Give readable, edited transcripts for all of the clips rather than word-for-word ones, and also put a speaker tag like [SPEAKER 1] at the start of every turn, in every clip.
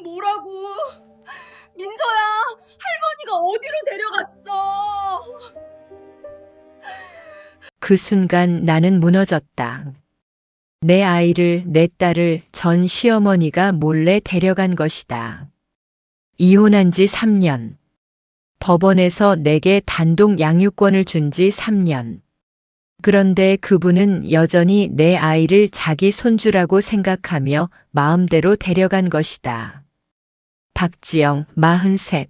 [SPEAKER 1] 뭐라고? 민서야, 할머니가 어디로 데려갔어?
[SPEAKER 2] 그 순간 나는 무너졌다. 내 아이를, 내 딸을 전 시어머니가 몰래 데려간 것이다. 이혼한 지 3년. 법원에서 내게 단독 양육권을 준 지 3년. 그런데 그분은 여전히 내 아이를 자기 손주라고 생각하며 마음대로 데려간 것이다. 박지영, 43.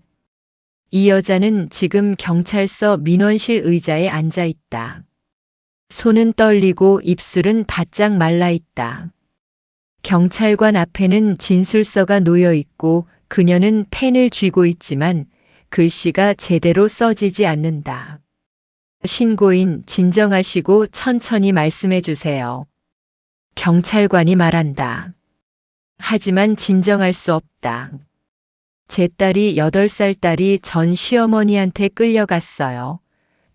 [SPEAKER 2] 이 여자는 지금 경찰서 민원실 의자에 앉아 있다. 손은 떨리고 입술은 바짝 말라 있다. 경찰관 앞에는 진술서가 놓여 있고 그녀는 펜을 쥐고 있지만 글씨가 제대로 써지지 않는다. 신고인 진정하시고 천천히 말씀해 주세요. 경찰관이 말한다. 하지만 진정할 수 없다. 제 딸이 8살 딸이 전 시어머니한테 끌려갔어요.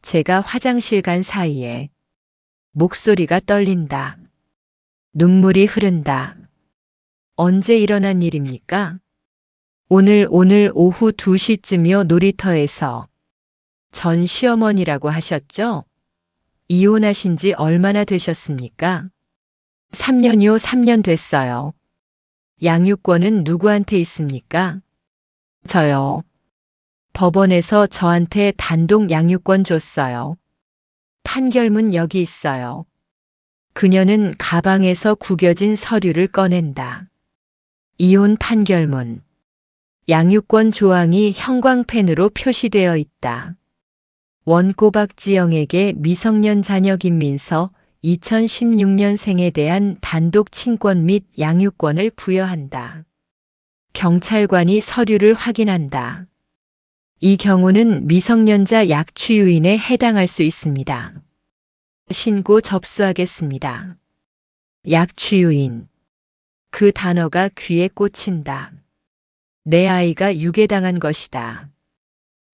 [SPEAKER 2] 제가 화장실 간 사이에. 목소리가 떨린다. 눈물이 흐른다. 언제 일어난 일입니까? 오늘 오후 2시쯤이요. 놀이터에서. 전 시어머니라고 하셨죠? 이혼하신 지 얼마나 되셨습니까? 3년이요. 3년 됐어요. 양육권은 누구한테 있습니까? 저요. 법원에서 저한테 단독 양육권 줬어요. 판결문 여기 있어요. 그녀는 가방에서 구겨진 서류를 꺼낸다. 이혼 판결문. 양육권 조항이 형광펜으로 표시되어 있다. 원고 박지영에게 미성년 자녀 김민서 2016년생에 대한 단독 친권 및 양육권을 부여한다. 경찰관이 서류를 확인한다. 이 경우는 미성년자 약취유인에 해당할 수 있습니다. 신고 접수하겠습니다. 약취유인. 그 단어가 귀에 꽂힌다. 내 아이가 유괴당한 것이다.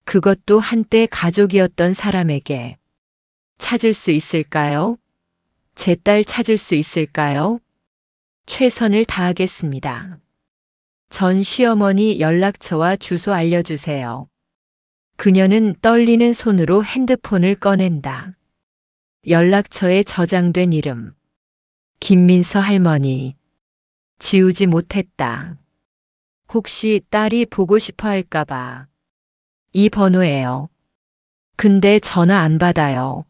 [SPEAKER 2] 그것도 한때 가족이었던 사람에게. 찾을 수 있을까요? 제 딸 찾을 수 있을까요? 최선을 다하겠습니다. 전 시어머니 연락처와 주소 알려주세요. 그녀는 떨리는 손으로 핸드폰을 꺼낸다. 연락처에 저장된 이름. 김민서 할머니. 지우지 못했다. 혹시 딸이 보고 싶어 할까봐. 이 번호예요. 근데 전화 안 받아요.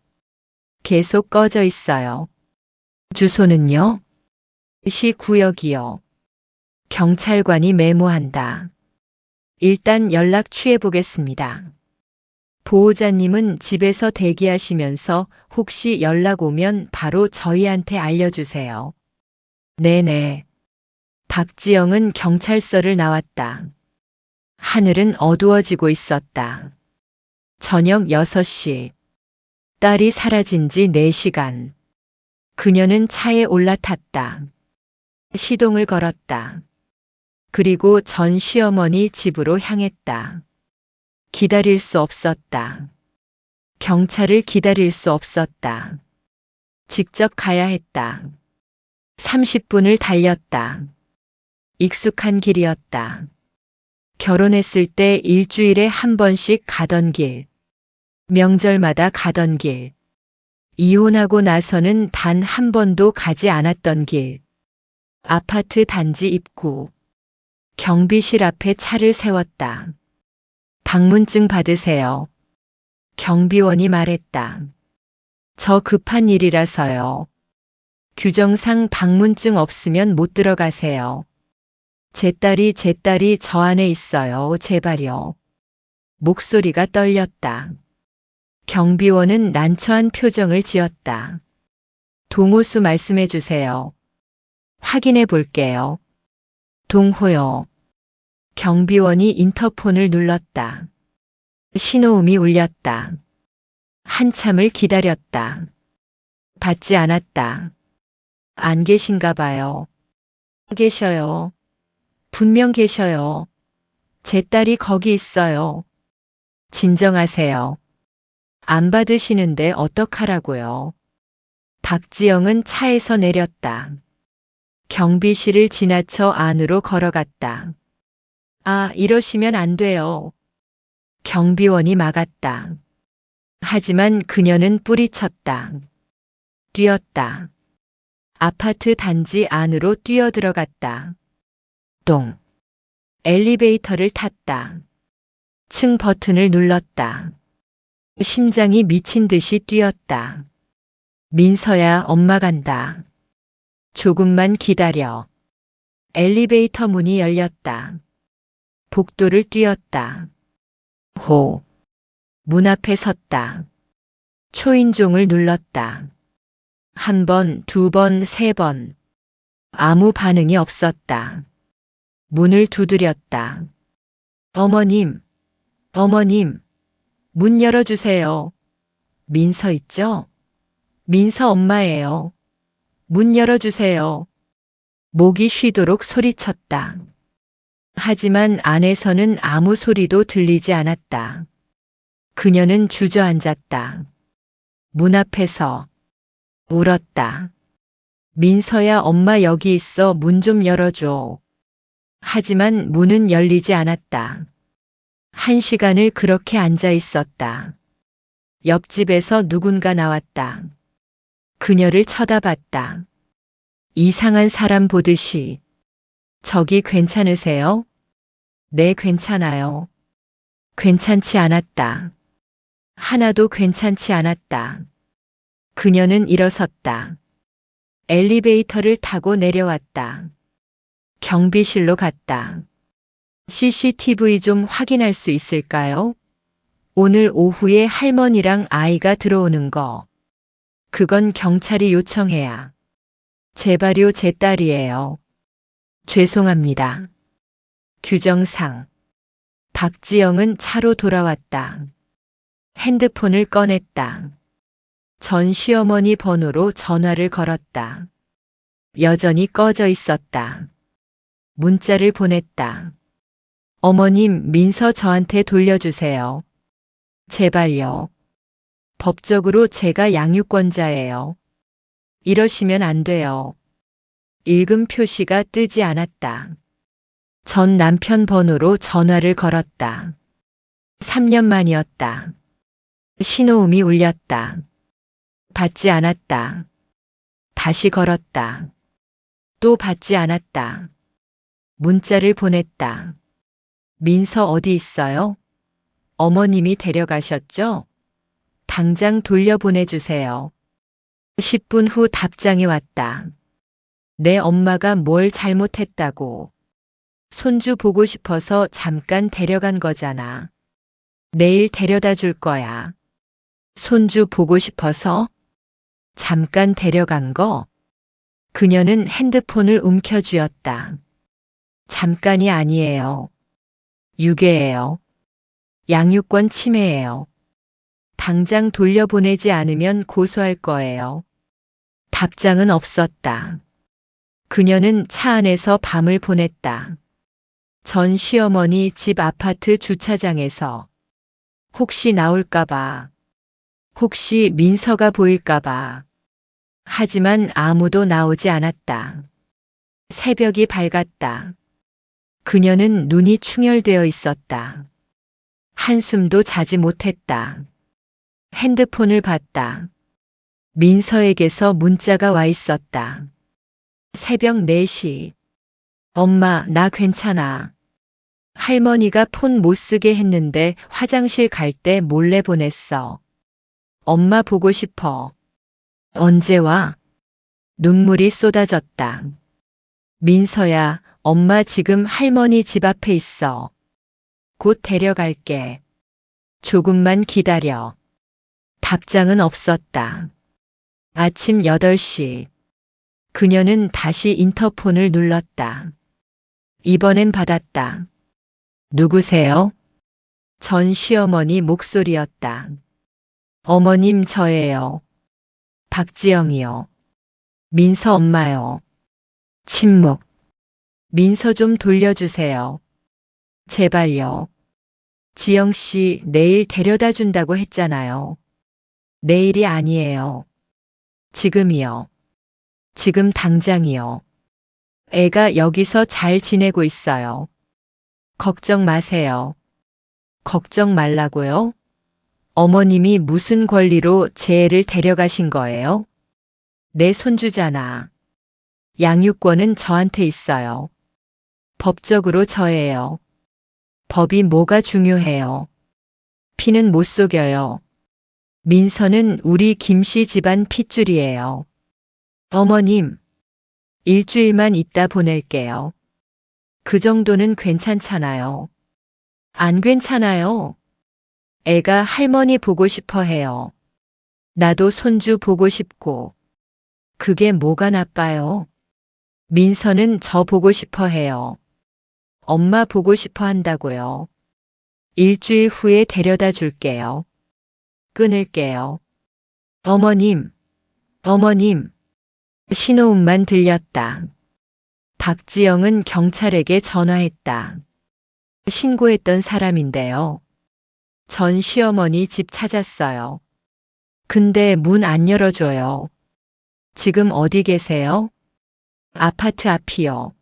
[SPEAKER 2] 계속 꺼져 있어요. 주소는요? 시구역이요. 경찰관이 메모한다. 일단 연락 취해보겠습니다. 보호자님은 집에서 대기하시면서 혹시 연락 오면 바로 저희한테 알려주세요. 네네. 박지영은 경찰서를 나왔다. 하늘은 어두워지고 있었다. 저녁 6시. 딸이 사라진 지 4시간. 그녀는 차에 올라탔다. 시동을 걸었다. 그리고 전 시어머니 집으로 향했다. 기다릴 수 없었다. 경찰을 기다릴 수 없었다. 직접 가야 했다. 30분을 달렸다. 익숙한 길이었다. 결혼했을 때 일주일에 한 번씩 가던 길. 명절마다 가던 길. 이혼하고 나서는 단 한 번도 가지 않았던 길. 아파트 단지 입구. 경비실 앞에 차를 세웠다. 방문증 받으세요. 경비원이 말했다. 저 급한 일이라서요. 규정상 방문증 없으면 못 들어가세요. 제 딸이 저 안에 있어요. 제발요. 목소리가 떨렸다. 경비원은 난처한 표정을 지었다. 동호수 말씀해 주세요. 확인해 볼게요. 동호요. 경비원이 인터폰을 눌렀다. 신호음이 울렸다. 한참을 기다렸다. 받지 않았다. 안 계신가 봐요. 계셔요. 분명 계셔요. 제 딸이 거기 있어요. 진정하세요. 안 받으시는데 어떡하라고요. 박지영은 차에서 내렸다. 경비실을 지나쳐 안으로 걸어갔다. 아, 이러시면 안 돼요. 경비원이 막았다. 하지만 그녀는 뿌리쳤다. 뛰었다. 아파트 단지 안으로 뛰어들어갔다. 똥. 엘리베이터를 탔다. 층 버튼을 눌렀다. 심장이 미친 듯이 뛰었다. 민서야, 엄마 간다. 조금만 기다려. 엘리베이터 문이 열렸다. 복도를 뛰었다. 호. 문 앞에 섰다. 초인종을 눌렀다. 한 번, 두 번, 세 번. 아무 반응이 없었다. 문을 두드렸다. 어머님, 어머님, 문 열어주세요. 민서 있죠? 민서 엄마예요. 문 열어주세요. 목이 쉬도록 소리쳤다. 하지만 안에서는 아무 소리도 들리지 않았다. 그녀는 주저앉았다. 문 앞에서 울었다. 민서야, 엄마 여기 있어. 문 좀 열어줘. 하지만 문은 열리지 않았다. 1시간을 그렇게 앉아 있었다. 옆집에서 누군가 나왔다. 그녀를 쳐다봤다. 이상한 사람 보듯이. 저기 괜찮으세요? 네, 괜찮아요. 괜찮지 않았다. 하나도 괜찮지 않았다. 그녀는 일어섰다. 엘리베이터를 타고 내려왔다. 경비실로 갔다. CCTV 좀 확인할 수 있을까요? 오늘 오후에 할머니랑 아이가 들어오는 거. 그건 경찰이 요청해야. 제발요, 제 딸이에요. 죄송합니다. 규정상. 박지영은 차로 돌아왔다. 핸드폰을 꺼냈다. 전 시어머니 번호로 전화를 걸었다. 여전히 꺼져 있었다. 문자를 보냈다. 어머님, 민서 저한테 돌려주세요. 제발요. 법적으로 제가 양육권자예요. 이러시면 안 돼요. 읽음 표시가 뜨지 않았다. 전 남편 번호로 전화를 걸었다. 3년 만이었다. 신호음이 울렸다. 받지 않았다. 다시 걸었다. 또 받지 않았다. 문자를 보냈다. 민서 어디 있어요? 어머님이 데려가셨죠? 당장 돌려보내주세요. 10분 후 답장이 왔다. 내 엄마가 뭘 잘못했다고. 손주 보고 싶어서 잠깐 데려간 거잖아. 내일 데려다 줄 거야. 손주 보고 싶어서? 잠깐 데려간 거? 그녀는 핸드폰을 움켜쥐었다. 잠깐이 아니에요. 유괴예요. 양육권 침해예요. 당장 돌려보내지 않으면 고소할 거예요. 답장은 없었다. 그녀는 차 안에서 밤을 보냈다. 전 시어머니 집 아파트 주차장에서. 혹시 나올까봐. 혹시 민서가 보일까봐. 하지만 아무도 나오지 않았다. 새벽이 밝았다. 그녀는 눈이 충혈되어 있었다. 한숨도 자지 못했다. 핸드폰을 봤다. 민서에게서 문자가 와 있었다. 새벽 4시. 엄마, 나 괜찮아. 할머니가 폰 못 쓰게 했는데 화장실 갈 때 몰래 보냈어. 엄마 보고 싶어. 언제 와? 눈물이 쏟아졌다. 민서야, 엄마 지금 할머니 집 앞에 있어. 곧 데려갈게. 조금만 기다려. 답장은 없었다. 아침 8시. 그녀는 다시 인터폰을 눌렀다. 이번엔 받았다. 누구세요? 전 시어머니 목소리였다. 어머님, 저예요. 박지영이요. 민서 엄마요. 침묵. 민서 좀 돌려주세요. 제발요. 지영 씨, 내일 데려다 준다고 했잖아요. 내일이 아니에요. 지금이요. 지금 당장이요. 애가 여기서 잘 지내고 있어요. 걱정 마세요. 걱정 말라고요? 어머님이 무슨 권리로 제 애를 데려가신 거예요? 내 손주잖아. 양육권은 저한테 있어요. 법적으로 저예요. 법이 뭐가 중요해요? 피는 못 속여요. 민서는 우리 김씨 집안 핏줄이에요. 어머님, 일주일만 있다 보낼게요. 그 정도는 괜찮잖아요. 안 괜찮아요. 애가 할머니 보고 싶어 해요. 나도 손주 보고 싶고. 그게 뭐가 나빠요? 민서는 저 보고 싶어 해요. 엄마 보고 싶어 한다고요. 일주일 후에 데려다 줄게요. 끊을게요. 어머님, 어머님. 신호음만 들렸다. 박지영은 경찰에게 전화했다. 신고했던 사람인데요. 전 시어머니 집 찾았어요. 근데 문 안 열어줘요. 지금 어디 계세요? 아파트 앞이요.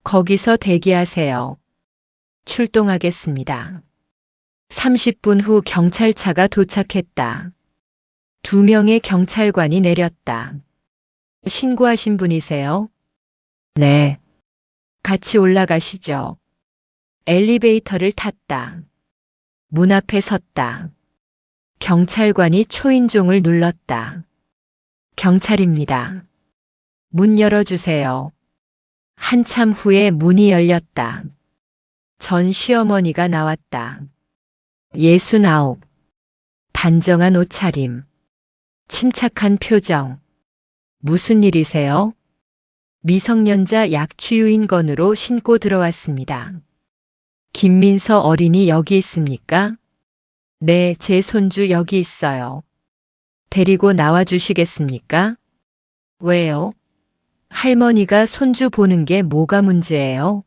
[SPEAKER 2] 거기서 대기하세요. 출동하겠습니다. 30분 후 경찰차가 도착했다. 2명의 경찰관이 내렸다. 신고하신 분이세요? 네. 같이 올라가시죠. 엘리베이터를 탔다. 문 앞에 섰다. 경찰관이 초인종을 눌렀다. 경찰입니다. 문 열어주세요. 한참 후에 문이 열렸다. 전 시어머니가 나왔다. 69. 단정한 옷차림. 침착한 표정. 무슨 일이세요? 미성년자 약취유인 건으로 신고 들어왔습니다. 김민서 어린이 여기 있습니까? 네, 제 손주 여기 있어요. 데리고 나와 주시겠습니까? 왜요? 할머니가 손주 보는 게 뭐가 문제예요?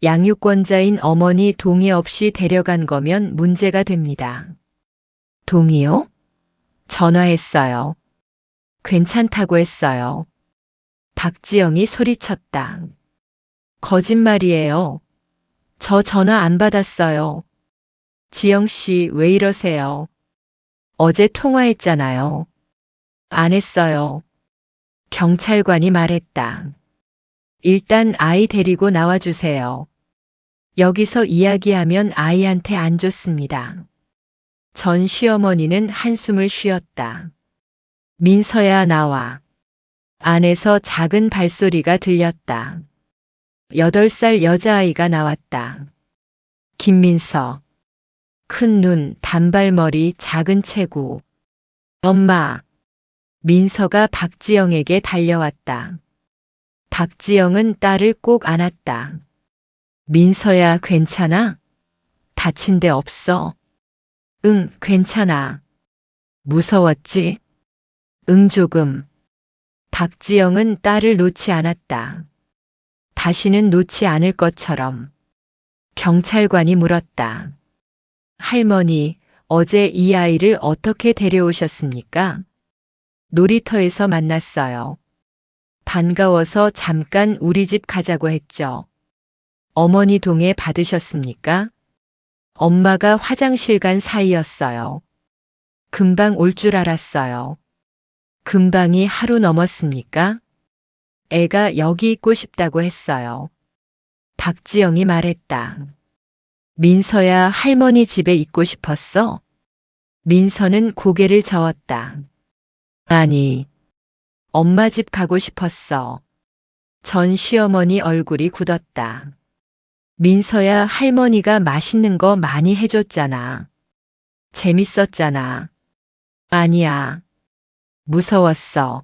[SPEAKER 2] 양육권자인 어머니 동의 없이 데려간 거면 문제가 됩니다. 동의요? 전화했어요. 괜찮다고 했어요. 박지영이 소리쳤다. 거짓말이에요. 저 전화 안 받았어요. 지영 씨, 왜 이러세요? 어제 통화했잖아요. 안 했어요. 경찰관이 말했다. 일단 아이 데리고 나와주세요. 여기서 이야기하면 아이한테 안 좋습니다. 전 시어머니는 한숨을 쉬었다. 민서야, 나와. 안에서 작은 발소리가 들렸다. 8살 여자아이가 나왔다. 김민서. 큰 눈, 단발머리, 작은 체구. 엄마. 민서가 박지영에게 달려왔다. 박지영은 딸을 꼭 안았다. 민서야, 괜찮아? 다친 데 없어? 응, 괜찮아. 무서웠지? 응, 조금. 박지영은 딸을 놓지 않았다. 다시는 놓지 않을 것처럼. 경찰관이 물었다. 할머니, 어제 이 아이를 어떻게 데려오셨습니까? 놀이터에서 만났어요. 반가워서 잠깐 우리 집 가자고 했죠. 어머니 동의 받으셨습니까? 엄마가 화장실 간 사이였어요. 금방 올 줄 알았어요. 금방이 하루 넘었습니까? 애가 여기 있고 싶다고 했어요. 박지영이 말했다. 민서야, 할머니 집에 있고 싶었어? 민서는 고개를 저었다. 아니, 엄마 집 가고 싶었어. 전 시어머니 얼굴이 굳었다. 민서야, 할머니가 맛있는 거 많이 해줬잖아. 재밌었잖아. 아니야. 무서웠어.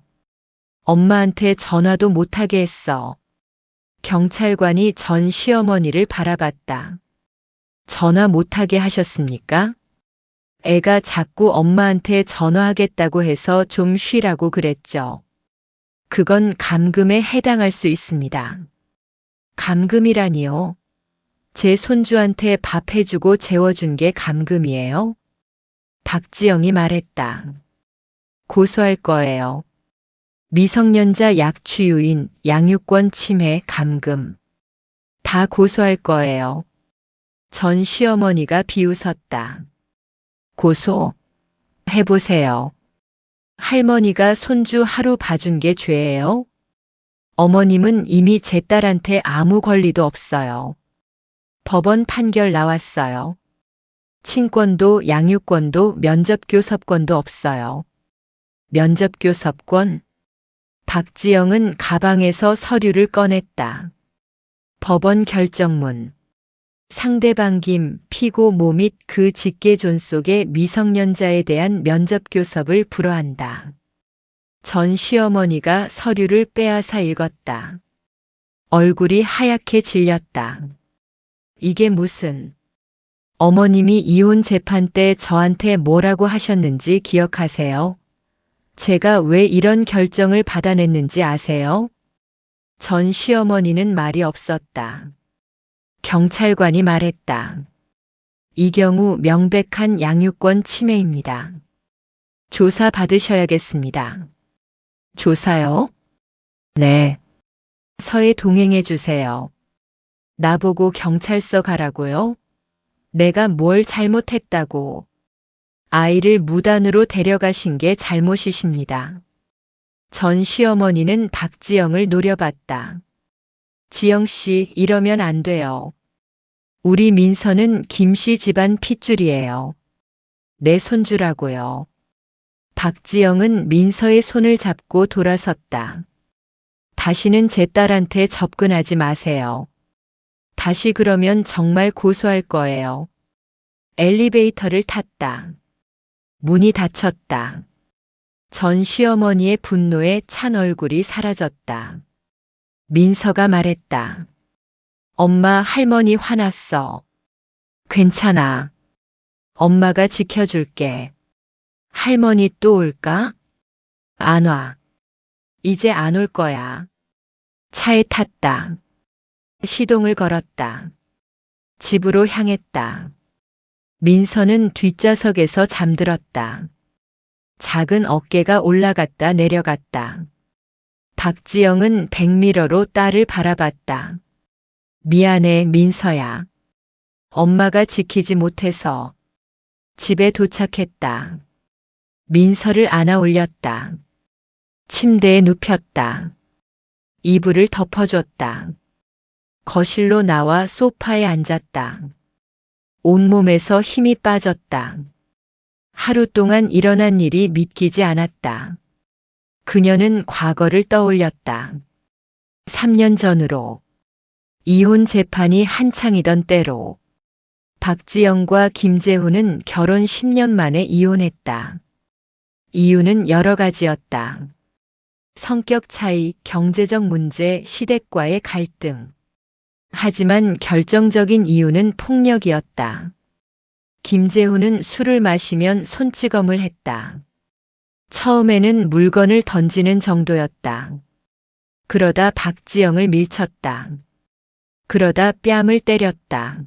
[SPEAKER 2] 엄마한테 전화도 못하게 했어. 경찰관이 전 시어머니를 바라봤다. 전화 못하게 하셨습니까? 애가 자꾸 엄마한테 전화하겠다고 해서 좀 쉬라고 그랬죠. 그건 감금에 해당할 수 있습니다. 감금이라니요? 제 손주한테 밥 해주고 재워준 게 감금이에요? 박지영이 말했다. 고소할 거예요. 미성년자 약취유인, 양육권 침해, 감금. 다 고소할 거예요. 전 시어머니가 비웃었다. 고소 해보세요. 할머니가 손주 하루 봐준 게 죄예요? 어머님은 이미 제 딸한테 아무 권리도 없어요. 법원 판결 나왔어요. 친권도 양육권도 면접교섭권도 없어요. 면접교섭권? 박지영은 가방에서 서류를 꺼냈다. 법원 결정문. 상대방 김 피고 모 및 그 직계존 속의 미성년자에 대한 면접교섭을 불허한다. 전 시어머니가 서류를 빼앗아 읽었다. 얼굴이 하얗게 질렸다. 이게 무슨... 어머님이 이혼 재판 때 저한테 뭐라고 하셨는지 기억하세요? 제가 왜 이런 결정을 받아냈는지 아세요? 전 시어머니는 말이 없었다. 경찰관이 말했다. 이 경우 명백한 양육권 침해입니다. 조사 받으셔야겠습니다. 조사요? 네. 서에 동행해 주세요. 나보고 경찰서 가라고요? 내가 뭘 잘못했다고. 아이를 무단으로 데려가신 게 잘못이십니다. 전 시어머니는 박지영을 노려봤다. 지영 씨, 이러면 안 돼요. 우리 민서는 김씨 집안 핏줄이에요. 내 손주라고요. 박지영은 민서의 손을 잡고 돌아섰다. 다시는 제 딸한테 접근하지 마세요. 다시 그러면 정말 고소할 거예요. 엘리베이터를 탔다. 문이 닫혔다. 전 시어머니의 분노에 찬 얼굴이 사라졌다. 민서가 말했다. 엄마, 할머니 화났어. 괜찮아. 엄마가 지켜줄게. 할머니 또 올까? 안 와. 이제 안 올 거야. 차에 탔다. 시동을 걸었다. 집으로 향했다. 민서는 뒷좌석에서 잠들었다. 작은 어깨가 올라갔다 내려갔다. 박지영은 백미러로 딸을 바라봤다. 미안해, 민서야. 엄마가 지키지 못해서. 집에 도착했다. 민서를 안아 올렸다. 침대에 눕혔다. 이불을 덮어줬다. 거실로 나와 소파에 앉았다. 온몸에서 힘이 빠졌다. 하루 동안 일어난 일이 믿기지 않았다. 그녀는 과거를 떠올렸다. 3년 전으로. 이혼 재판이 한창이던 때로. 박지영과 김재훈은 결혼 10년 만에 이혼했다. 이유는 여러 가지였다. 성격 차이, 경제적 문제, 시댁과의 갈등. 하지만 결정적인 이유는 폭력이었다. 김재훈은 술을 마시면 손찌검을 했다. 처음에는 물건을 던지는 정도였다. 그러다 박지영을 밀쳤다. 그러다 뺨을 때렸다.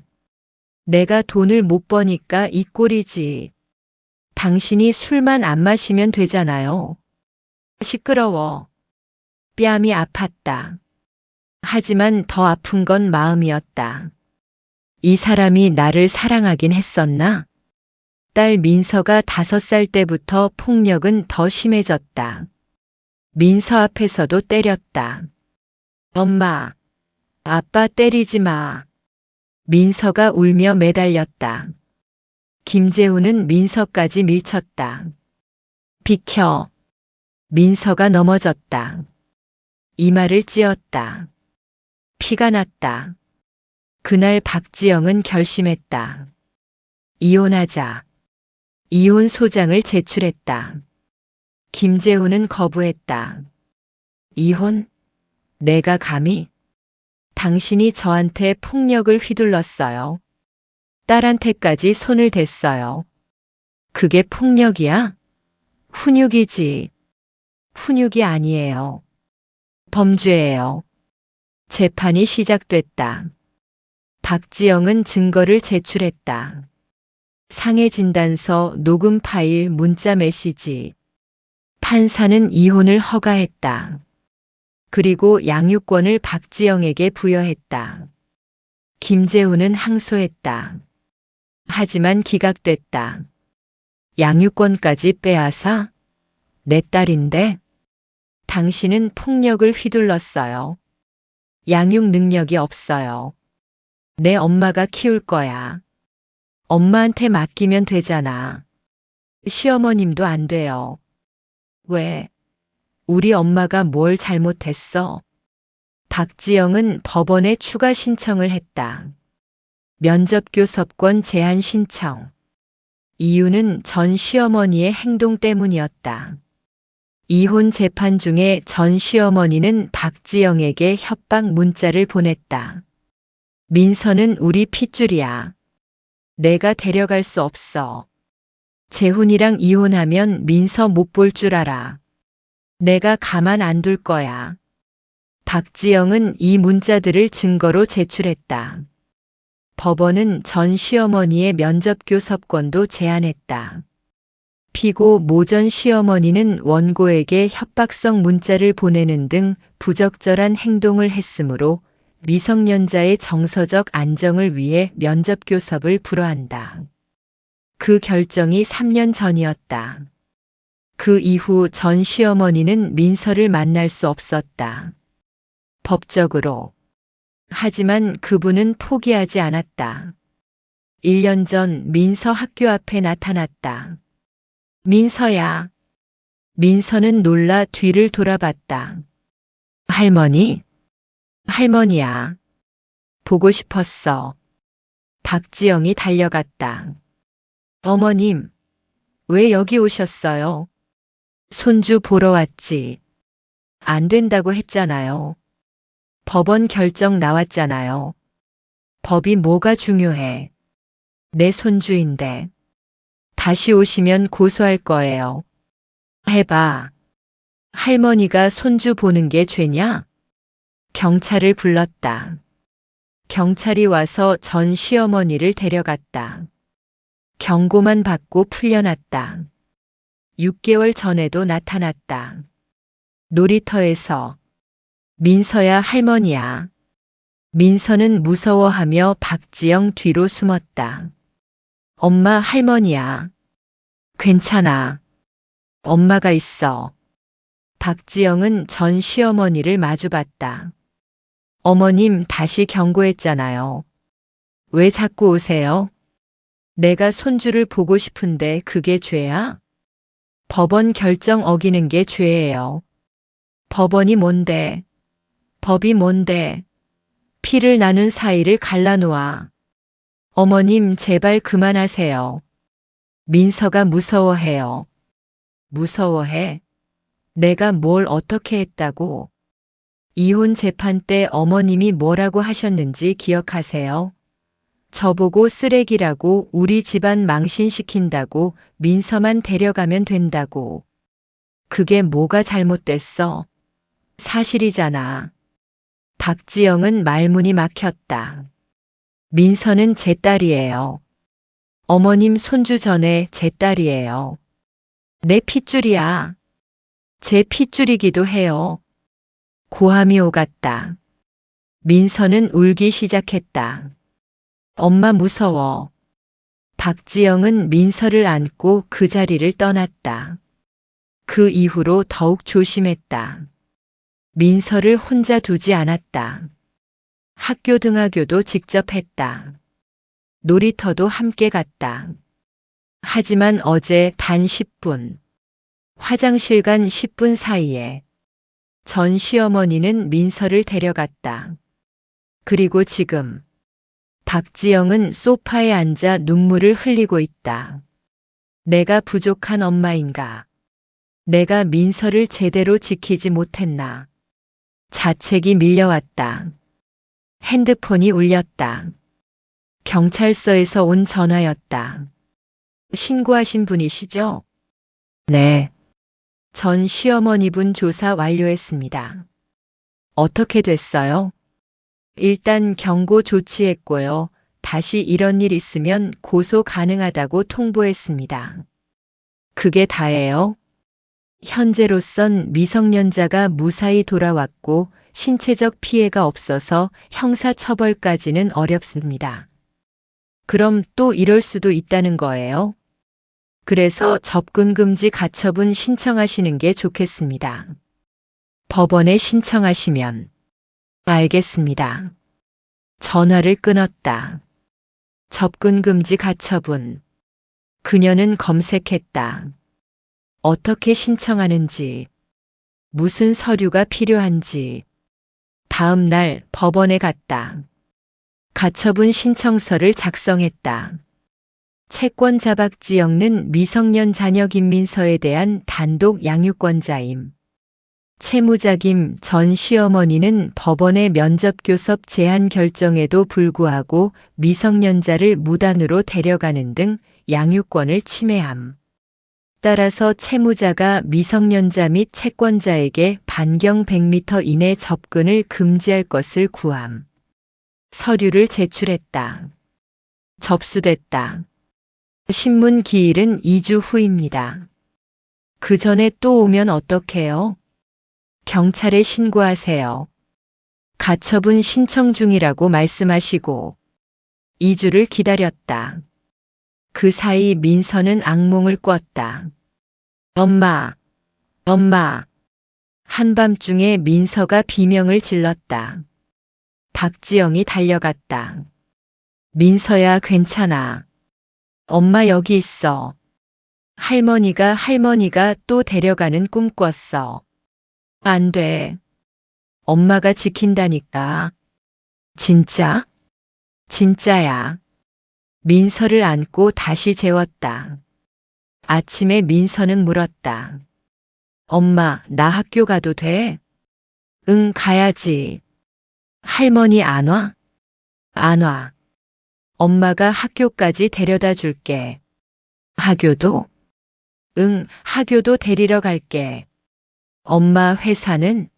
[SPEAKER 2] 내가 돈을 못 버니까 이 꼴이지. 당신이 술만 안 마시면 되잖아요. 시끄러워. 뺨이 아팠다. 하지만 더 아픈 건 마음이었다. 이 사람이 나를 사랑하긴 했었나? 딸 민서가 5살 때부터 폭력은 더 심해졌다. 민서 앞에서도 때렸다. 엄마, 아빠 때리지 마. 민서가 울며 매달렸다. 김재훈은 민서까지 밀쳤다. 비켜. 민서가 넘어졌다. 이마를 찧었다. 피가 났다. 그날 박지영은 결심했다. 이혼하자. 이혼 소장을 제출했다. 김재훈은 거부했다. 이혼? 내가 감히? 당신이 저한테 폭력을 휘둘렀어요. 딸한테까지 손을 댔어요. 그게 폭력이야? 훈육이지. 훈육이 아니에요. 범죄예요. 재판이 시작됐다. 박지영은 증거를 제출했다. 상해 진단서, 녹음 파일, 문자 메시지. 판사는 이혼을 허가했다. 그리고 양육권을 박지영에게 부여했다. 김재훈은 항소했다. 하지만 기각됐다. 양육권까지 빼앗아? 내 딸인데? 당신은 폭력을 휘둘렀어요. 양육 능력이 없어요. 내 엄마가 키울 거야. 엄마한테 맡기면 되잖아. 시어머님도 안 돼요. 왜? 우리 엄마가 뭘 잘못했어? 박지영은 법원에 추가 신청을 했다. 면접교섭권 제한 신청. 이유는 전 시어머니의 행동 때문이었다. 이혼 재판 중에 전 시어머니는 박지영에게 협박 문자를 보냈다. 민서는 우리 핏줄이야. 내가 데려갈 수 없어. 재훈이랑 이혼하면 민서 못 볼 줄 알아. 내가 가만 안 둘 거야. 박지영은 이 문자들을 증거로 제출했다. 법원은 전 시어머니의 면접교섭권도 제한했다. 피고 모 전 시어머니는 원고에게 협박성 문자를 보내는 등 부적절한 행동을 했으므로 미성년자의 정서적 안정을 위해 면접교섭을 불허한다. 그 결정이 3년 전이었다. 그 이후 전 시어머니는 민서를 만날 수 없었다. 법적으로. 하지만 그분은 포기하지 않았다. 1년 전 민서 학교 앞에 나타났다. 민서야. 민서는 놀라 뒤를 돌아봤다. 할머니? 할머니야. 보고 싶었어. 박지영이 달려갔다. 어머님, 왜 여기 오셨어요? 손주 보러 왔지. 안 된다고 했잖아요. 법원 결정 나왔잖아요. 법이 뭐가 중요해. 내 손주인데. 다시 오시면 고소할 거예요. 해봐. 할머니가 손주 보는 게 죄냐? 경찰을 불렀다. 경찰이 와서 전 시어머니를 데려갔다. 경고만 받고 풀려났다. 6개월 전에도 나타났다. 놀이터에서. 민서야 할머니야. 민서는 무서워하며 박지영 뒤로 숨었다. 엄마 할머니야. 괜찮아. 엄마가 있어. 박지영은 전 시어머니를 마주봤다. 어머님 다시 경고했잖아요. 왜 자꾸 오세요? 내가 손주를 보고 싶은데 그게 죄야? 법원 결정 어기는 게 죄예요. 법원이 뭔데? 법이 뭔데? 피를 나눈 사이를 갈라놓아. 어머님 제발 그만하세요. 민서가 무서워해요. 무서워해? 내가 뭘 어떻게 했다고? 이혼 재판 때 어머님이 뭐라고 하셨는지 기억하세요? 저보고 쓰레기라고 우리 집안 망신시킨다고 민서만 데려가면 된다고. 그게 뭐가 잘못됐어? 사실이잖아. 박지영은 말문이 막혔다. 민서는 제 딸이에요. 어머님 손주 전에 제 딸이에요. 내 핏줄이야. 제 핏줄이기도 해요. 고함이 오갔다. 민서는 울기 시작했다. 엄마 무서워. 박지영은 민서를 안고 그 자리를 떠났다. 그 이후로 더욱 조심했다. 민서를 혼자 두지 않았다. 학교 등하교도 직접 했다. 놀이터도 함께 갔다. 하지만 어제 단 10분, 화장실 간 10분 사이에 전 시어머니는 민서를 데려갔다. 그리고 지금 박지영은 소파에 앉아 눈물을 흘리고 있다. 내가 부족한 엄마인가? 내가 민서를 제대로 지키지 못했나? 자책이 밀려왔다. 핸드폰이 울렸다. 경찰서에서 온 전화였다. 신고하신 분이시죠? 네. 전 시어머니분 조사 완료했습니다. 어떻게 됐어요? 일단 경고 조치했고요. 다시 이런 일 있으면 고소 가능하다고 통보했습니다. 그게 다예요? 현재로선 미성년자가 무사히 돌아왔고 신체적 피해가 없어서 형사처벌까지는 어렵습니다. 그럼 또 이럴 수도 있다는 거예요. 그래서 접근금지 가처분 신청하시는 게 좋겠습니다. 법원에 신청하시면 알겠습니다. 전화를 끊었다. 접근금지 가처분. 그녀는 검색했다. 어떻게 신청하는지, 무슨 서류가 필요한지. 다음 날 법원에 갔다. 가처분 신청서를 작성했다. 채권자 박지영은 미성년 자녀 김민서에 대한 단독 양육권자임. 채무자 김 전 시어머니는 법원의 면접교섭 제한 결정에도 불구하고 미성년자를 무단으로 데려가는 등 양육권을 침해함. 따라서 채무자가 미성년자 및 채권자에게 반경 100m 이내 접근을 금지할 것을 구함. 서류를 제출했다. 접수됐다. 신문 기일은 2주 후입니다. 그 전에 또 오면 어떡해요? 경찰에 신고하세요. 가처분 신청 중이라고 말씀하시고 2주를 기다렸다. 그 사이 민서는 악몽을 꿨다. 엄마, 엄마. 한밤중에 민서가 비명을 질렀다. 박지영이 달려갔다. 민서야, 괜찮아. 엄마 여기 있어. 할머니가 또 데려가는 꿈 꿨어. 안 돼. 엄마가 지킨다니까. 진짜? 진짜야. 민서를 안고 다시 재웠다. 아침에 민서는 물었다. 엄마, 나 학교 가도 돼? 응, 가야지. 할머니 안 와? 안 와. 엄마가 학교까지 데려다 줄게. 학교도? 응, 학교도 데리러 갈게. 엄마 회사는?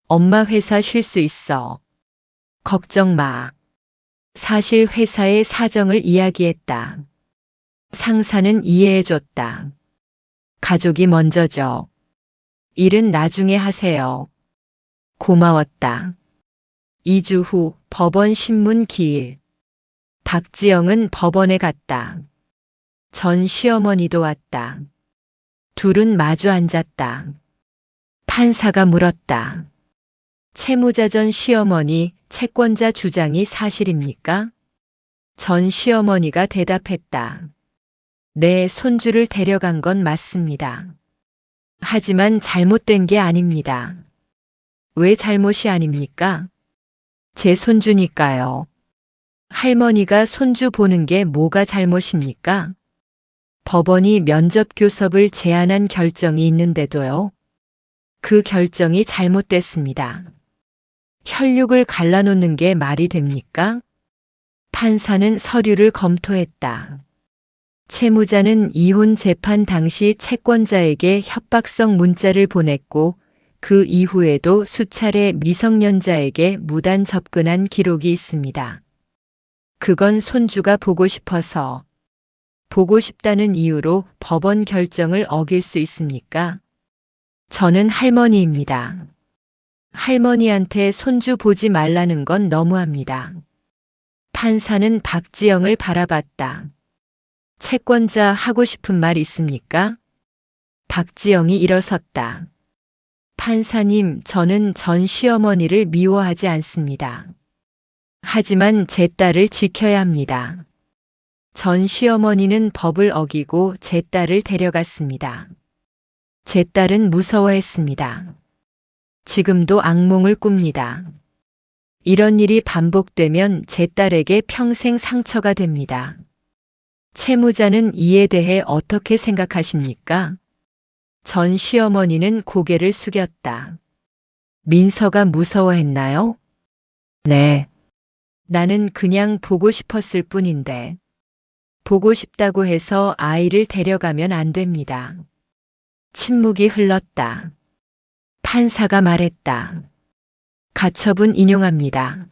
[SPEAKER 2] 엄마 회사 쉴 수 있어. 걱정 마. 사실 회사의 사정을 이야기했다. 상사는 이해해줬다. 가족이 먼저죠. 일은 나중에 하세요. 고마웠다. 2주 후 법원 신문 기일. 박지영은 법원에 갔다. 전 시어머니도 왔다. 둘은 마주 앉았다. 판사가 물었다. 채무자 전 시어머니, 채권자 주장이 사실입니까? 전 시어머니가 대답했다. 네, 손주를 데려간 건 맞습니다. 하지만 잘못된 게 아닙니다. 왜 잘못이 아닙니까? 제 손주니까요. 할머니가 손주 보는 게 뭐가 잘못입니까? 법원이 면접 교섭을 제한한 결정이 있는데도요. 그 결정이 잘못됐습니다. 혈육을 갈라놓는 게 말이 됩니까? 판사는 서류를 검토했다. 채무자는 이혼 재판 당시 채권자에게 협박성 문자를 보냈고 그 이후에도 수차례 미성년자에게 무단 접근한 기록이 있습니다. 그건 손주가 보고 싶어서, 보고 싶다는 이유로 법원 결정을 어길 수 있습니까? 저는 할머니입니다. 할머니한테 손주 보지 말라는 건 너무합니다. 판사는 박지영을 바라봤다. 채권자 하고 싶은 말 있습니까? 박지영이 일어섰다. 판사님, 저는 전 시어머니를 미워하지 않습니다. 하지만 제 딸을 지켜야 합니다. 전 시어머니는 법을 어기고 제 딸을 데려갔습니다. 제 딸은 무서워했습니다. 지금도 악몽을 꿉니다. 이런 일이 반복되면 제 딸에게 평생 상처가 됩니다. 채무자는 이에 대해 어떻게 생각하십니까? 전 시어머니는 고개를 숙였다. 민서가 무서워했나요? 네. 나는 그냥 보고 싶었을 뿐인데. 보고 싶다고 해서 아이를 데려가면 안 됩니다. 침묵이 흘렀다. 판사가 말했다. 가처분 인용합니다.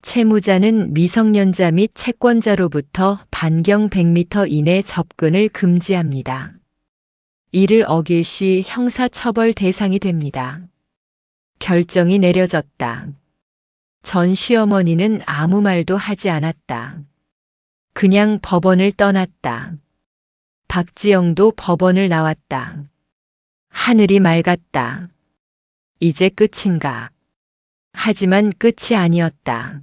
[SPEAKER 2] 채무자는 미성년자 및 채권자로부터 반경 100m 이내 접근을 금지합니다. 이를 어길 시 형사처벌 대상이 됩니다. 결정이 내려졌다. 전 시어머니는 아무 말도 하지 않았다. 그냥 법원을 떠났다. 박지영도 법원을 나왔다. 하늘이 맑았다. 이제 끝인가? 하지만 끝이 아니었다.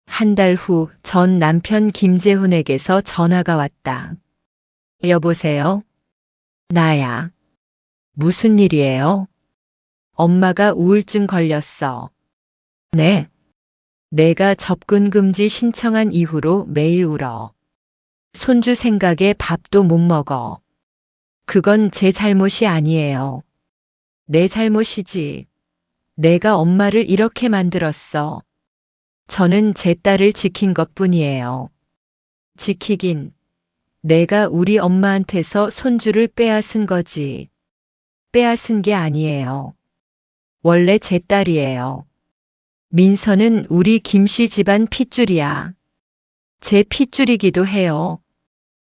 [SPEAKER 2] 한 달 후 전 남편 김재훈에게서 전화가 왔다. 여보세요? 나야. 무슨 일이에요? 엄마가 우울증 걸렸어. 네. 내가 접근 금지 신청한 이후로 매일 울어. 손주 생각에 밥도 못 먹어. 그건 제 잘못이 아니에요. 내 잘못이지. 내가 엄마를 이렇게 만들었어. 저는 제 딸을 지킨 것뿐이에요. 지키긴. 내가 우리 엄마한테서 손주를 빼앗은 거지. 빼앗은 게 아니에요. 원래 제 딸이에요. 민서는 우리 김씨 집안 핏줄이야. 제 핏줄이기도 해요.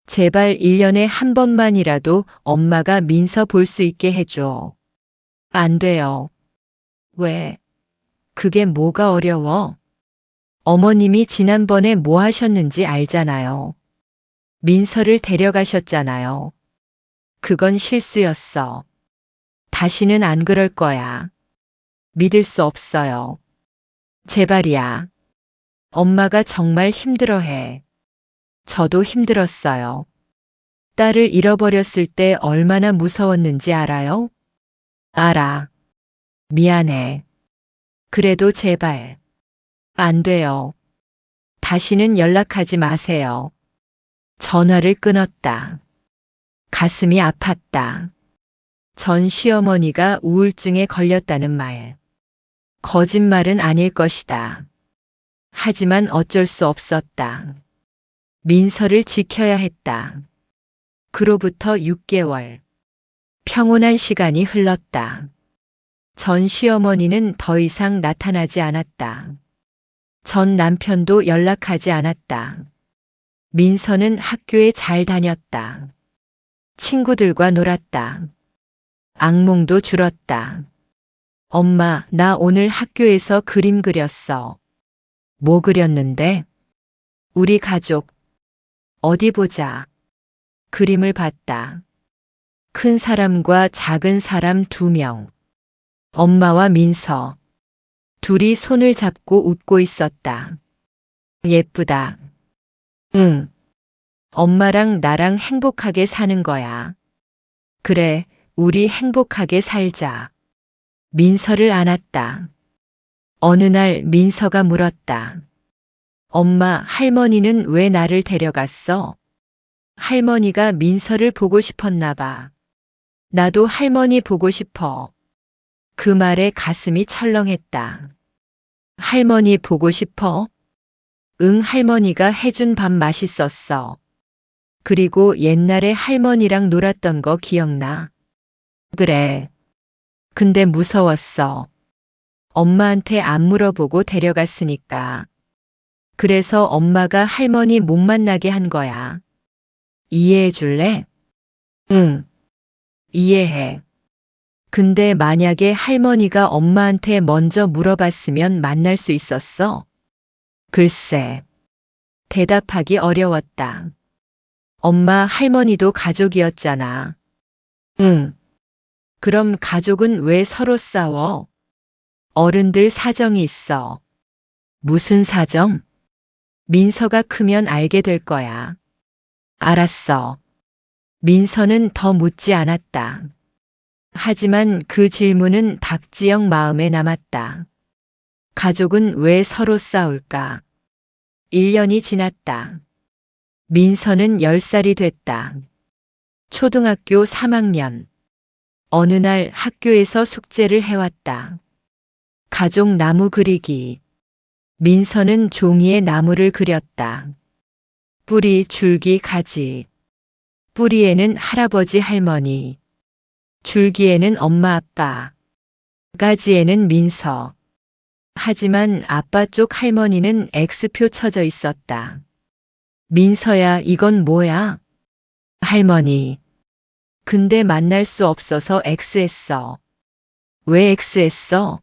[SPEAKER 2] 제발 1년에 한 번만이라도 엄마가 민서 볼 수 있게 해줘. 안 돼요. 왜? 그게 뭐가 어려워? 어머님이 지난번에 뭐 하셨는지 알잖아요. 민서를 데려가셨잖아요. 그건 실수였어. 다시는 안 그럴 거야. 믿을 수 없어요. 제발이야. 엄마가 정말 힘들어해. 저도 힘들었어요. 딸을 잃어버렸을 때 얼마나 무서웠는지 알아요? 알아. 미안해. 그래도 제발. 안 돼요. 다시는 연락하지 마세요. 전화를 끊었다. 가슴이 아팠다. 전 시어머니가 우울증에 걸렸다는 말. 거짓말은 아닐 것이다. 하지만 어쩔 수 없었다. 민서를 지켜야 했다. 그로부터 6개월. 평온한 시간이 흘렀다. 전 시어머니는 더 이상 나타나지 않았다. 전 남편도 연락하지 않았다. 민서는 학교에 잘 다녔다. 친구들과 놀았다. 악몽도 줄었다. 엄마, 나 오늘 학교에서 그림 그렸어. 뭐 그렸는데? 우리 가족. 어디 보자. 그림을 봤다. 큰 사람과 작은 사람 2명. 엄마와 민서. 둘이 손을 잡고 웃고 있었다. 예쁘다. 응. 엄마랑 나랑 행복하게 사는 거야. 그래, 우리 행복하게 살자. 민서를 안았다. 어느 날 민서가 물었다. 엄마, 할머니는 왜 나를 데려갔어? 할머니가 민서를 보고 싶었나 봐. 나도 할머니 보고 싶어. 그 말에 가슴이 철렁했다. 할머니 보고 싶어? 응, 할머니가 해준 밥 맛있었어. 그리고 옛날에 할머니랑 놀았던 거 기억나? 그래. 근데 무서웠어. 엄마한테 안 물어보고 데려갔으니까. 그래서 엄마가 할머니 못 만나게 한 거야. 이해해 줄래? 응. 이해해. 근데 만약에 할머니가 엄마한테 먼저 물어봤으면 만날 수 있었어? 글쎄. 대답하기 어려웠다. 엄마, 할머니도 가족이었잖아. 응. 그럼 가족은 왜 서로 싸워? 어른들 사정이 있어. 무슨 사정? 민서가 크면 알게 될 거야. 알았어. 민서는 더 묻지 않았다. 하지만 그 질문은 박지영 마음에 남았다. 가족은 왜 서로 싸울까? 1년이 지났다. 민서는 10살이 됐다. 초등학교 3학년. 어느 날 학교에서 숙제를 해왔다. 가족 나무 그리기. 민서는 종이에 나무를 그렸다. 뿌리, 줄기, 가지. 뿌리에는 할아버지, 할머니. 줄기에는 엄마, 아빠. 가지에는 민서. 하지만 아빠 쪽 할머니는 X표 쳐져 있었다. 민서야, 이건 뭐야? 할머니. 근데 만날 수 없어서 X했어. 왜 X했어?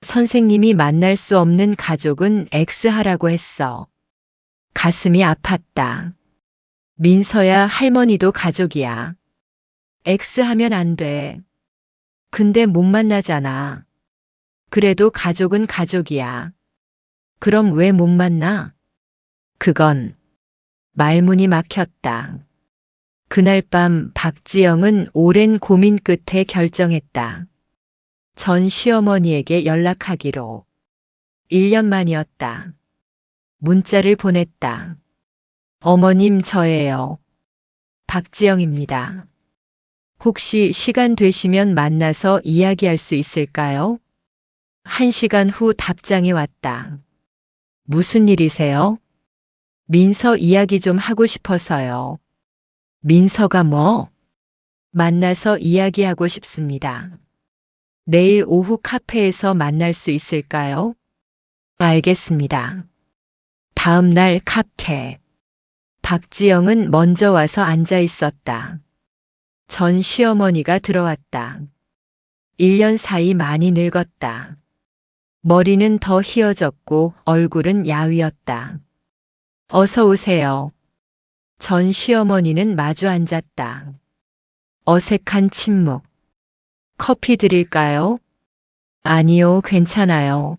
[SPEAKER 2] 선생님이 만날 수 없는 가족은 X하라고 했어. 가슴이 아팠다. 민서야, 할머니도 가족이야. X 하면 안 돼. 근데 못 만나잖아. 그래도 가족은 가족이야. 그럼 왜 못 만나? 그건 말문이 막혔다. 그날 밤 박지영은 오랜 고민 끝에 결정했다. 전 시어머니에게 연락하기로. 1년 만이었다. 문자를 보냈다. 어머님, 저예요. 박지영입니다. 혹시 시간 되시면 만나서 이야기할 수 있을까요? 1시간 후 답장이 왔다. 무슨 일이세요? 민서 이야기 좀 하고 싶어서요. 민서가 뭐? 만나서 이야기하고 싶습니다. 내일 오후 카페에서 만날 수 있을까요? 알겠습니다. 다음 날 카페. 박지영은 먼저 와서 앉아 있었다. 전 시어머니가 들어왔다. 1년 사이 많이 늙었다. 머리는 더 휘어졌고 얼굴은 야위었다. 어서 오세요. 전 시어머니는 마주 앉았다. 어색한 침묵. 커피 드릴까요? 아니요, 괜찮아요.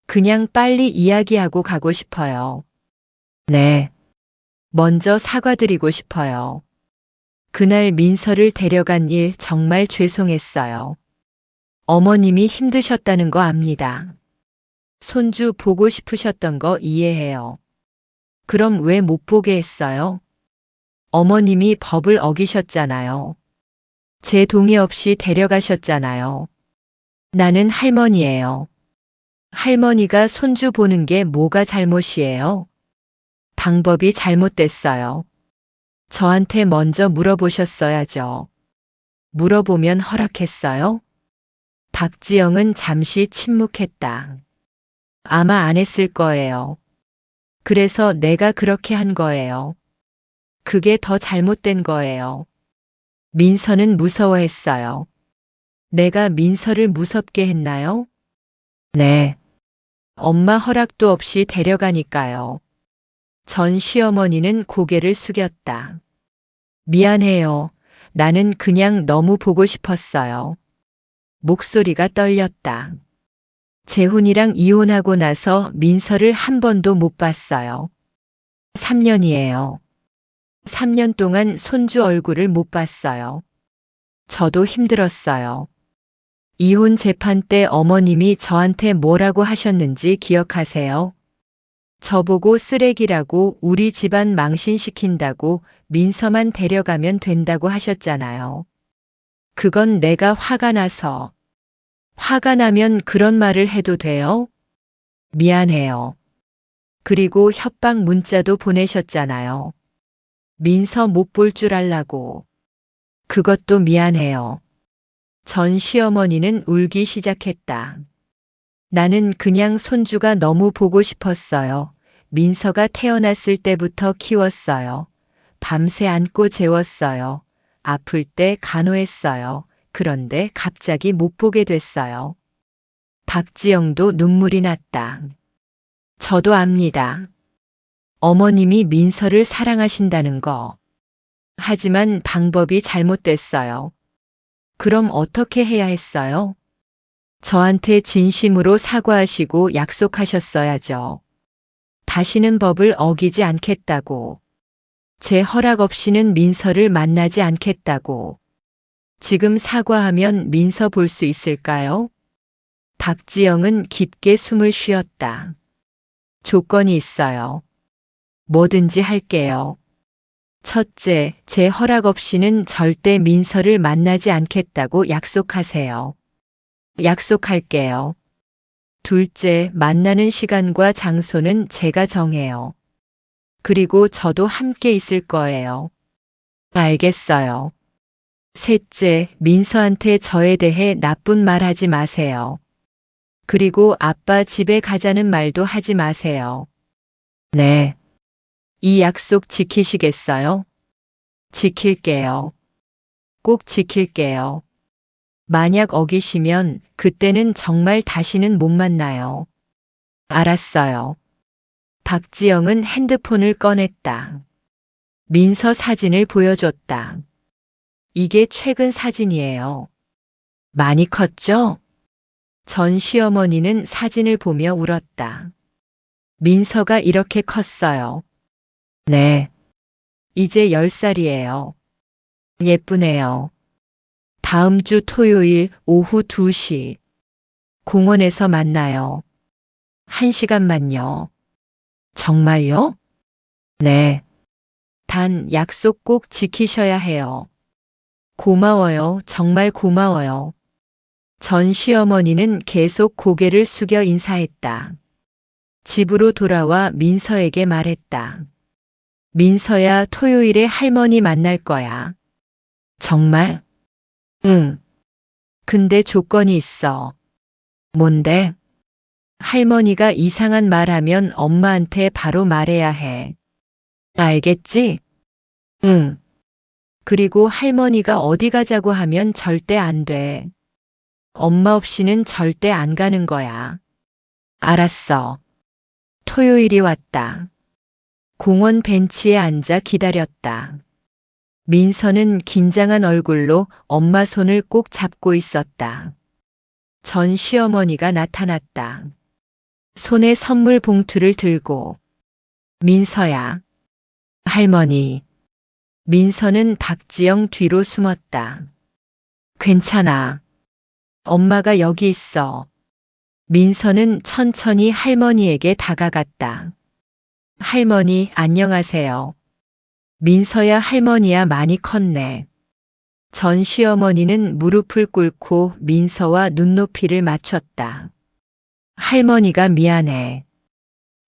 [SPEAKER 2] 그냥 빨리 이야기하고 가고 싶어요. 네. 먼저 사과드리고 싶어요. 그날 민서를 데려간 일 정말 죄송했어요. 어머님이 힘드셨다는 거 압니다. 손주 보고 싶으셨던 거 이해해요. 그럼 왜 못 보게 했어요? 어머님이 법을 어기셨잖아요. 제 동의 없이 데려가셨잖아요. 나는 할머니예요. 할머니가 손주 보는 게 뭐가 잘못이에요? 방법이 잘못됐어요. 저한테 먼저 물어보셨어야죠. 물어보면 허락했어요? 박지영은 잠시 침묵했다. 아마 안 했을 거예요. 그래서 내가 그렇게 한 거예요. 그게 더 잘못된 거예요. 민서는 무서워했어요. 내가 민서를 무섭게 했나요? 네. 엄마 허락도 없이 데려가니까요. 전 시어머니는 고개를 숙였다. 미안해요. 나는 그냥 너무 보고 싶었어요. 목소리가 떨렸다. 재훈이랑 이혼하고 나서 민서를 한 번도 못 봤어요. 3년이에요. 3년 동안 손주 얼굴을 못 봤어요. 저도 힘들었어요. 이혼 재판 때 어머님이 저한테 뭐라고 하셨는지 기억하세요? 저보고 쓰레기라고, 우리 집안 망신시킨다고, 민서만 데려가면 된다고 하셨잖아요. 그건 내가 화가 나서. 화가 나면 그런 말을 해도 돼요? 미안해요. 그리고 협박 문자도 보내셨잖아요. 민서 못 볼 줄 알라고. 그것도 미안해요. 전 시어머니는 울기 시작했다. 나는 그냥 손주가 너무 보고 싶었어요. 민서가 태어났을 때부터 키웠어요. 밤새 안고 재웠어요. 아플 때 간호했어요. 그런데 갑자기 못 보게 됐어요. 박지영도 눈물이 났다. 저도 압니다. 어머님이 민서를 사랑하신다는 거. 하지만 방법이 잘못됐어요. 그럼 어떻게 해야 했어요? 저한테 진심으로 사과하시고 약속하셨어야죠. 다시는 법을 어기지 않겠다고. 제 허락 없이는 민서를 만나지 않겠다고. 지금 사과하면 민서 볼 수 있을까요? 박지영은 깊게 숨을 쉬었다. 조건이 있어요. 뭐든지 할게요. 첫째, 제 허락 없이는 절대 민서를 만나지 않겠다고 약속하세요. 약속할게요. 둘째, 만나는 시간과 장소는 제가 정해요. 그리고 저도 함께 있을 거예요. 알겠어요. 셋째, 민서한테 저에 대해 나쁜 말 하지 마세요. 그리고 아빠 집에 가자는 말도 하지 마세요. 네. 이 약속 지키시겠어요? 지킬게요. 꼭 지킬게요. 만약 어기시면 그때는 정말 다시는 못 만나요. 알았어요. 박지영은 핸드폰을 꺼냈다. 민서 사진을 보여줬다. 이게 최근 사진이에요. 많이 컸죠? 전 시어머니는 사진을 보며 울었다. 민서가 이렇게 컸어요. 네. 이제 10살이에요. 예쁘네요. 다음 주 토요일 오후 2시. 공원에서 만나요. 1시간만요. 정말요? 네. 단 약속 꼭 지키셔야 해요. 고마워요. 정말 고마워요. 전 시어머니는 계속 고개를 숙여 인사했다. 집으로 돌아와 민서에게 말했다. 민서야, 토요일에 할머니 만날 거야. 정말? 응. 근데 조건이 있어. 뭔데? 할머니가 이상한 말하면 엄마한테 바로 말해야 해. 알겠지? 응. 그리고 할머니가 어디 가자고 하면 절대 안 돼. 엄마 없이는 절대 안 가는 거야. 알았어. 토요일이 왔다. 공원 벤치에 앉아 기다렸다. 민서는 긴장한 얼굴로 엄마 손을 꼭 잡고 있었다. 전 시어머니가 나타났다. 손에 선물 봉투를 들고. 민서야. 할머니. 민서는 박지영 뒤로 숨었다. 괜찮아. 엄마가 여기 있어. 민서는 천천히 할머니에게 다가갔다. 할머니, 안녕하세요. 민서야, 할머니야, 많이 컸네. 전 시어머니는 무릎을 꿇고 민서와 눈높이를 맞췄다. 할머니가 미안해.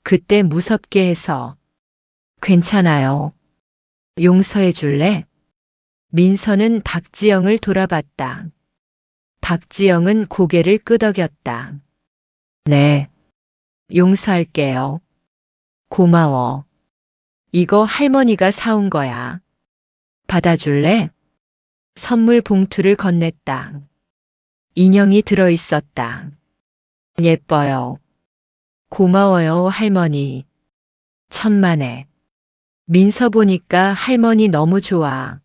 [SPEAKER 2] 그때 무섭게 해서. 괜찮아요. 용서해 줄래? 민서는 박지영을 돌아봤다. 박지영은 고개를 끄덕였다. 네. 용서할게요. 고마워. 이거 할머니가 사온 거야. 받아줄래? 선물 봉투를 건넸다. 인형이 들어있었다. 예뻐요. 고마워요, 할머니. 천만에. 민서 보니까 할머니 너무 좋아.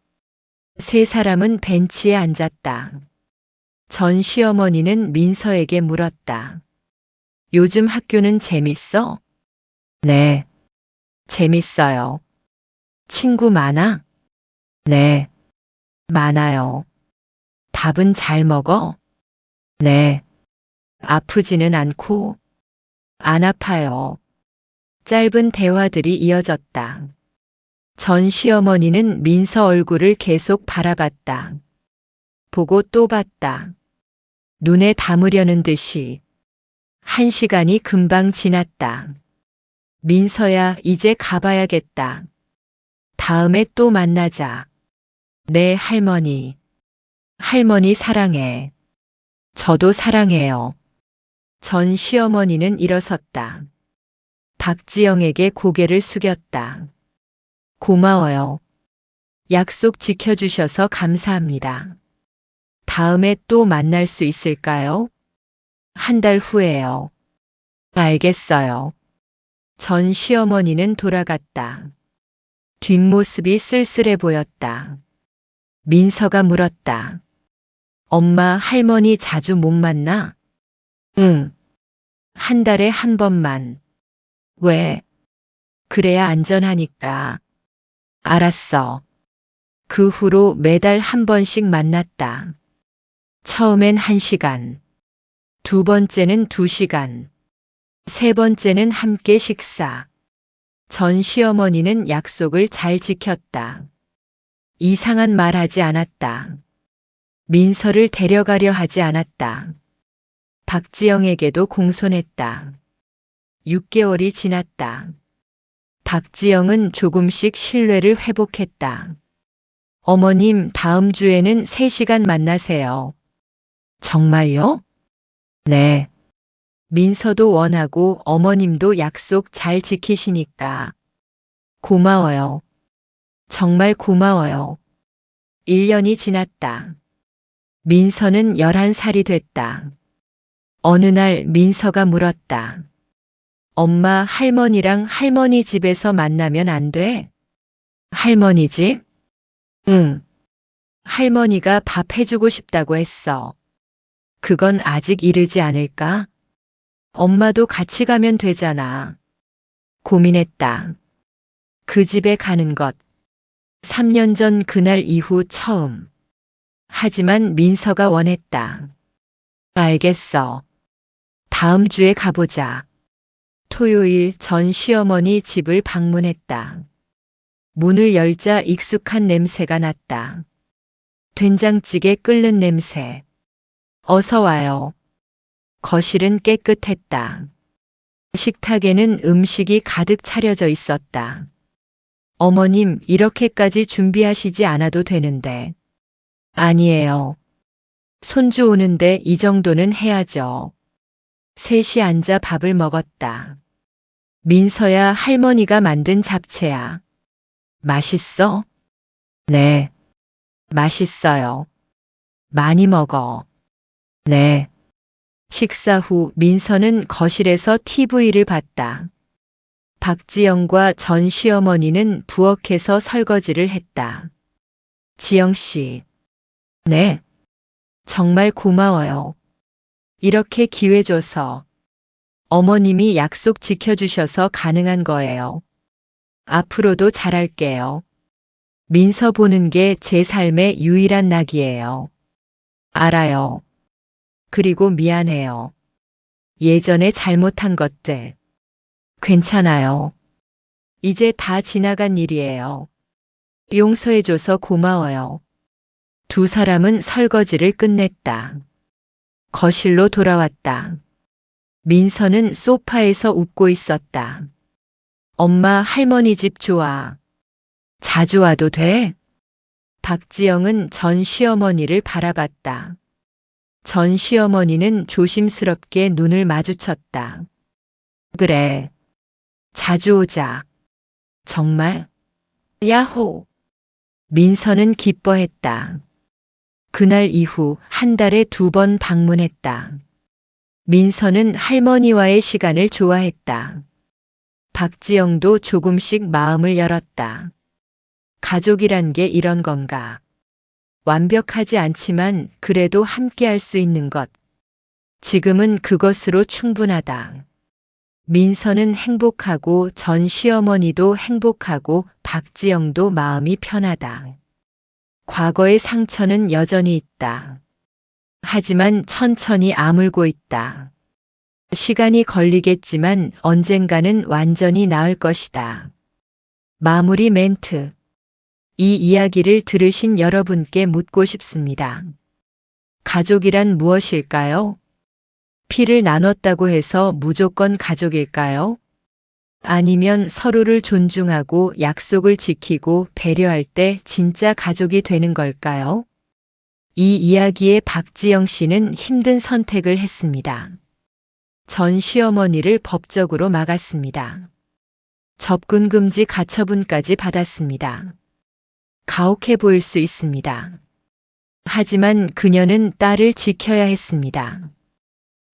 [SPEAKER 2] 세 사람은 벤치에 앉았다. 전 시어머니는 민서에게 물었다. 요즘 학교는 재밌어? 네. 재밌어요. 친구 많아? 네. 많아요. 밥은 잘 먹어? 네. 아프지는 않고? 안 아파요. 짧은 대화들이 이어졌다. 전 시어머니는 민서 얼굴을 계속 바라봤다. 보고 또 봤다. 눈에 담으려는 듯이. 1시간이 금방 지났다. 민서야, 이제 가봐야겠다. 다음에 또 만나자. 네, 할머니. 할머니 사랑해. 저도 사랑해요. 전 시어머니는 일어섰다. 박지영에게 고개를 숙였다. 고마워요. 약속 지켜주셔서 감사합니다. 다음에 또 만날 수 있을까요? 1달 후에요. 알겠어요. 전 시어머니는 돌아갔다. 뒷모습이 쓸쓸해 보였다. 민서가 물었다. 엄마, 할머니 자주 못 만나? 응. 1달에 1번만. 왜? 그래야 안전하니까. 알았어. 그 후로 매달 1번씩 만났다. 처음엔 1시간. 두 번째는 2시간. 세 번째는 함께 식사. 전 시어머니는 약속을 잘 지켰다. 이상한 말 하지 않았다. 민서를 데려가려 하지 않았다. 박지영에게도 공손했다. 6개월이 지났다. 박지영은 조금씩 신뢰를 회복했다. 어머님, 다음 주에는 3시간 만나세요. 정말요? 네. 민서도 원하고 어머님도 약속 잘 지키시니까. 고마워요. 정말 고마워요. 1년이 지났다. 민서는 11살이 됐다. 어느 날 민서가 물었다. 엄마, 할머니랑 할머니 집에서 만나면 안 돼? 할머니 집? 응. 할머니가 밥 해주고 싶다고 했어. 그건 아직 이르지 않을까? 엄마도 같이 가면 되잖아. 고민했다. 그 집에 가는 것. 3년 전 그날 이후 처음. 하지만 민서가 원했다. 알겠어. 다음 주에 가보자. 토요일 전 시어머니 집을 방문했다. 문을 열자 익숙한 냄새가 났다. 된장찌개 끓는 냄새. 어서 와요. 거실은 깨끗했다. 식탁에는 음식이 가득 차려져 있었다. 어머님, 이렇게까지 준비하시지 않아도 되는데. 아니에요. 손주 오는데 이 정도는 해야죠. 셋이 앉아 밥을 먹었다. 민서야, 할머니가 만든 잡채야. 맛있어? 네. 맛있어요. 많이 먹어. 네. 식사 후 민서는 거실에서 TV를 봤다. 박지영과 전 시어머니는 부엌에서 설거지를 했다. 지영 씨. 네. 정말 고마워요. 이렇게 기회 줘서. 어머님이 약속 지켜주셔서 가능한 거예요. 앞으로도 잘할게요. 민서 보는 게 제 삶의 유일한 낙이에요. 알아요. 그리고 미안해요. 예전에 잘못한 것들. 괜찮아요. 이제 다 지나간 일이에요. 용서해줘서 고마워요. 두 사람은 설거지를 끝냈다. 거실로 돌아왔다. 민서는 소파에서 웃고 있었다. 엄마, 할머니 집 좋아. 자주 와도 돼? 박지영은 전 시어머니를 바라봤다. 전 시어머니는 조심스럽게 눈을 마주쳤다. 그래. 자주 오자. 정말? 야호. 민서는 기뻐했다. 그날 이후 한 달에 2번 방문했다. 민서는 할머니와의 시간을 좋아했다. 박지영도 조금씩 마음을 열었다. 가족이란 게 이런 건가. 완벽하지 않지만 그래도 함께할 수 있는 것. 지금은 그것으로 충분하다. 민서는 행복하고 전 시어머니도 행복하고 박지영도 마음이 편하다. 과거의 상처는 여전히 있다. 하지만 천천히 아물고 있다. 시간이 걸리겠지만 언젠가는 완전히 나을 것이다. 마무리 멘트. 이 이야기를 들으신 여러분께 묻고 싶습니다. 가족이란 무엇일까요? 피를 나눴다고 해서 무조건 가족일까요? 아니면 서로를 존중하고 약속을 지키고 배려할 때 진짜 가족이 되는 걸까요? 이 이야기에 박지영 씨는 힘든 선택을 했습니다. 전 시어머니를 법적으로 막았습니다. 접근 금지 가처분까지 받았습니다. 가혹해 보일 수 있습니다. 하지만 그녀는 딸을 지켜야 했습니다.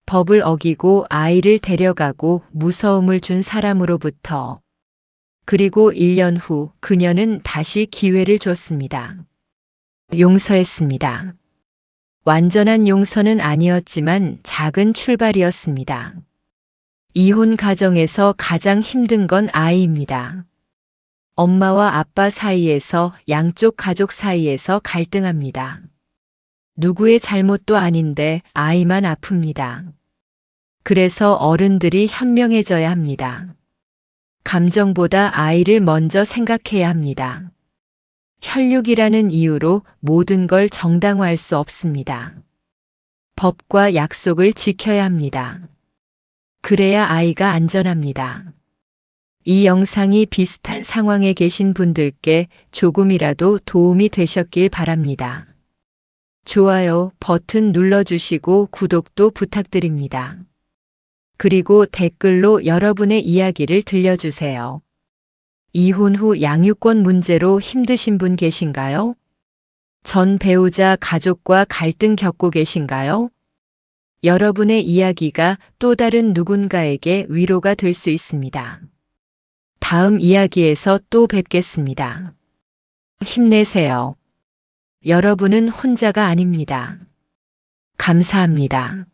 [SPEAKER 2] 법을 어기고 아이를 데려가고 무서움을 준 사람으로부터. 그리고 1년 후 그녀는 다시 기회를 줬습니다. 용서했습니다. 완전한 용서는 아니었지만 작은 출발이었습니다. 이혼 가정에서 가장 힘든 건 아이입니다. 엄마와 아빠 사이에서 양쪽 가족 사이에서 갈등합니다. 누구의 잘못도 아닌데 아이만 아픕니다. 그래서 어른들이 현명해져야 합니다. 감정보다 아이를 먼저 생각해야 합니다. 혈육이라는 이유로 모든 걸 정당화할 수 없습니다. 법과 약속을 지켜야 합니다. 그래야 아이가 안전합니다. 이 영상이 비슷한 상황에 계신 분들께 조금이라도 도움이 되셨길 바랍니다. 좋아요 버튼 눌러주시고 구독도 부탁드립니다. 그리고 댓글로 여러분의 이야기를 들려주세요. 이혼 후 양육권 문제로 힘드신 분 계신가요? 전 배우자 가족과 갈등 겪고 계신가요? 여러분의 이야기가 또 다른 누군가에게 위로가 될 수 있습니다. 다음 이야기에서 또 뵙겠습니다. 힘내세요. 여러분은 혼자가 아닙니다. 감사합니다.